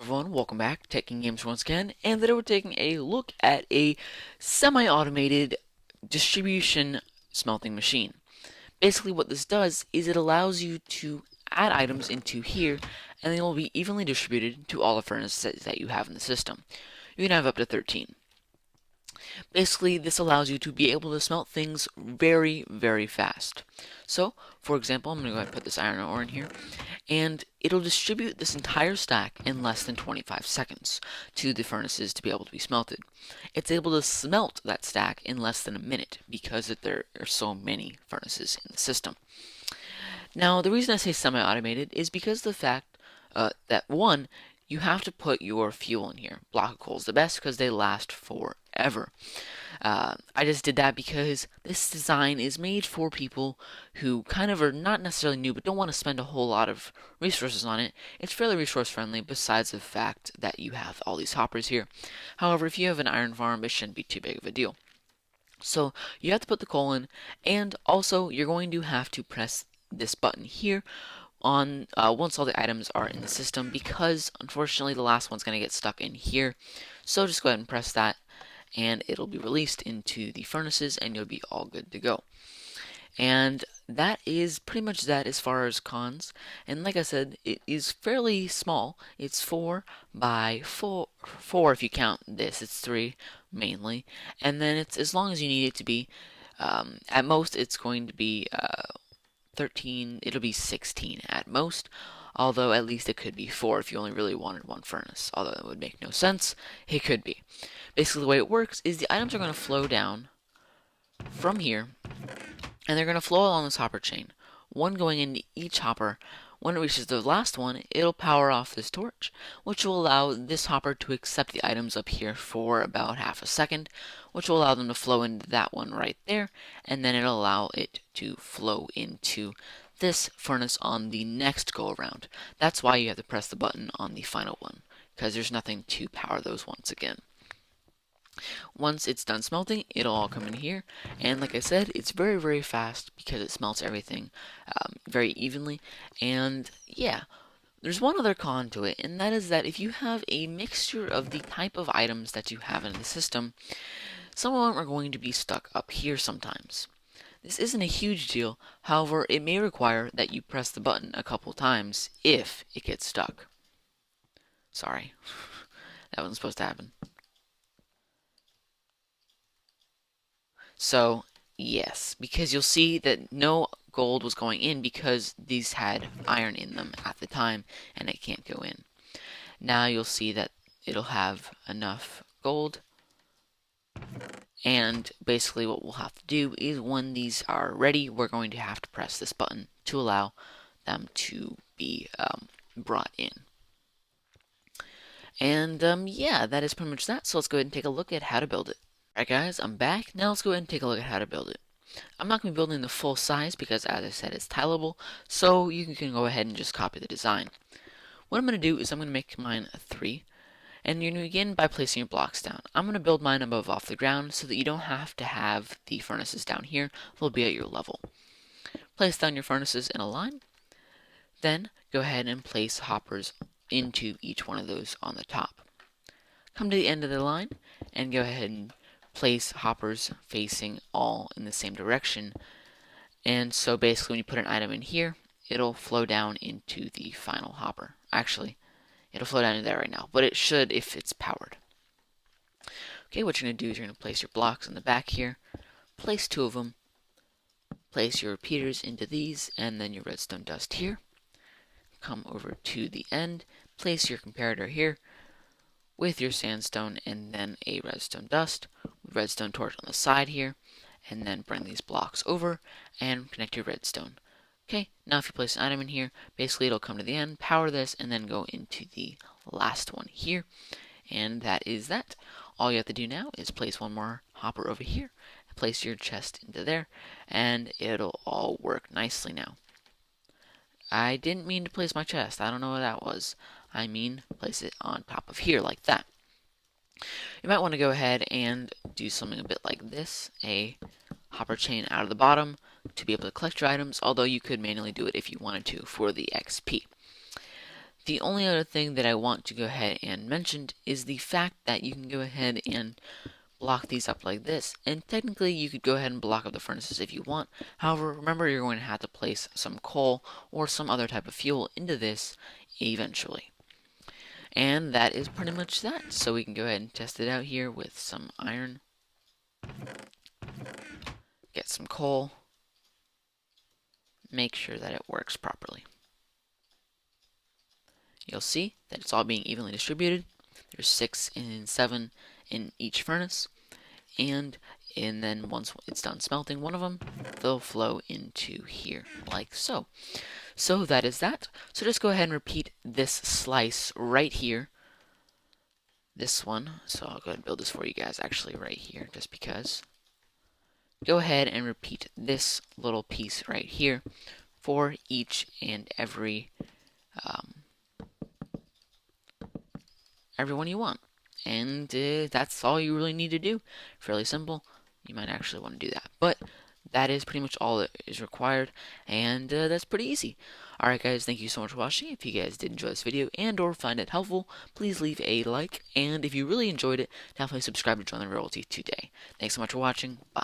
Everyone, welcome back. TechKingGames once again, and today we're taking a look at a semi-automated distribution smelting machine. Basically, what this does is it allows you to add items into here, and they will be evenly distributed to all the furnaces that you have in the system. You can have up to 13. Basically, this allows you to be able to smelt things very, very fast. So, for example, I'm going to go ahead and put this iron ore in here, and it'll distribute this entire stack in less than 25 seconds to the furnaces to be able to be smelted. It's able to smelt that stack in less than a minute because there are so many furnaces in the system. Now, the reason I say semi-automated is because of the fact that one, you have to put your fuel in here. Block of coal is the best because they last forever. I just did that because this design is made for people who kind of are not necessarily new but don't want to spend a whole lot of resources on it. It's fairly resource friendly besides the fact that you have all these hoppers here. However, if you have an iron farm, it shouldn't be too big of a deal. So you have to put the coal in, and also you're going to have to press this button here on once all the items are in the system, because unfortunately the last one's going to get stuck in here. So just go ahead and press that, and it'll be released into the furnaces, and you'll be all good to go. And that is pretty much that as far as cons. And like I said, it is fairly small. It's 4 by 4 if you count this. It's 3 mainly. And then it's as long as you need it to be. At most, it's going to be 13. It'll be 16 at most. Although at least it could be 4 if you only really wanted one furnace. Although that would make no sense. It could be. Basically, the way it works is the items are going to flow down from here, and they're going to flow along this hopper chain, one going into each hopper. When it reaches the last one, it'll power off this torch, which will allow this hopper to accept the items up here for about half a second, which will allow them to flow into that one right there, and then it'll allow it to flow into this furnace on the next go around. That's why you have to press the button on the final one, because there's nothing to power those once again. Once it's done smelting, it'll all come in here, and like I said, it's very, very fast because it smelts everything very evenly. And yeah, there's one other con to it, and that is that if you have a mixture of the type of items that you have in the system, some of them are going to be stuck up here sometimes. This isn't a huge deal, however, it may require that you press the button a couple times if it gets stuck. Sorry, that wasn't supposed to happen. So, yes, because you'll see that no gold was going in because these had iron in them at the time, and it can't go in. Now you'll see that it'll have enough gold, and basically what we'll have to do is when these are ready, we're going to have to press this button to allow them to be brought in. And yeah, that is pretty much that, so let's go ahead and take a look at how to build it. Alright guys, I'm back. Now let's go ahead and take a look at how to build it. I'm not going to be building the full size because, as I said, it's tileable, so you can go ahead and just copy the design. What I'm going to do is I'm going to make mine a 3, and you're going to begin by placing your blocks down. I'm going to build mine above off the ground so that you don't have to have the furnaces down here. They'll be at your level. Place down your furnaces in a line, then go ahead and place hoppers into each one of those on the top. Come to the end of the line and go ahead and place hoppers facing all in the same direction, and so basically when you put an item in here, it'll flow down into the final hopper. Actually, it'll flow down in there right now, but it should if it's powered. Okay, what you're going to do is you're going to place your blocks in the back here, place 2 of them, place your repeaters into these, and then your redstone dust here. Come over to the end, place your comparator here with your sandstone and then a redstone dust, redstone torch on the side here, and then bring these blocks over and connect your redstone. Okay, now if you place an item in here, basically it'll come to the end, power this, and then go into the last one here. And that is that. All you have to do now is place one more hopper over here, place your chest into there, and it'll all work nicely now. I didn't mean to place my chest. I don't know what that was. I mean, place it on top of here like that. You might want to go ahead and do something a bit like this, a hopper chain out of the bottom to be able to collect your items, although you could manually do it if you wanted to for the XP. The only other thing that I want to go ahead and mention is the fact that you can go ahead and block these up like this, and technically you could go ahead and block up the furnaces if you want. However, remember you're going to have to place some coal or some other type of fuel into this eventually. And that is pretty much that. So we can go ahead and test it out here with some iron. Get some coal. Make sure that it works properly. You'll see that it's all being evenly distributed. There's 6 and 7 in each furnace. And then once it's done smelting one of them, they'll flow into here, like so. So that is that. So just go ahead and repeat this slice right here. This one. So I'll go ahead and build this for you guys actually right here, just because. Go ahead and repeat this little piece right here for each and every one you want. And that's all you really need to do. Fairly simple. You might actually want to do that. But that is pretty much all that is required. And that's pretty easy. Alright guys, thank you so much for watching. If you guys did enjoy this video and or find it helpful, please leave a like. And if you really enjoyed it, definitely subscribe to join the royalty today. Thanks so much for watching. Bye.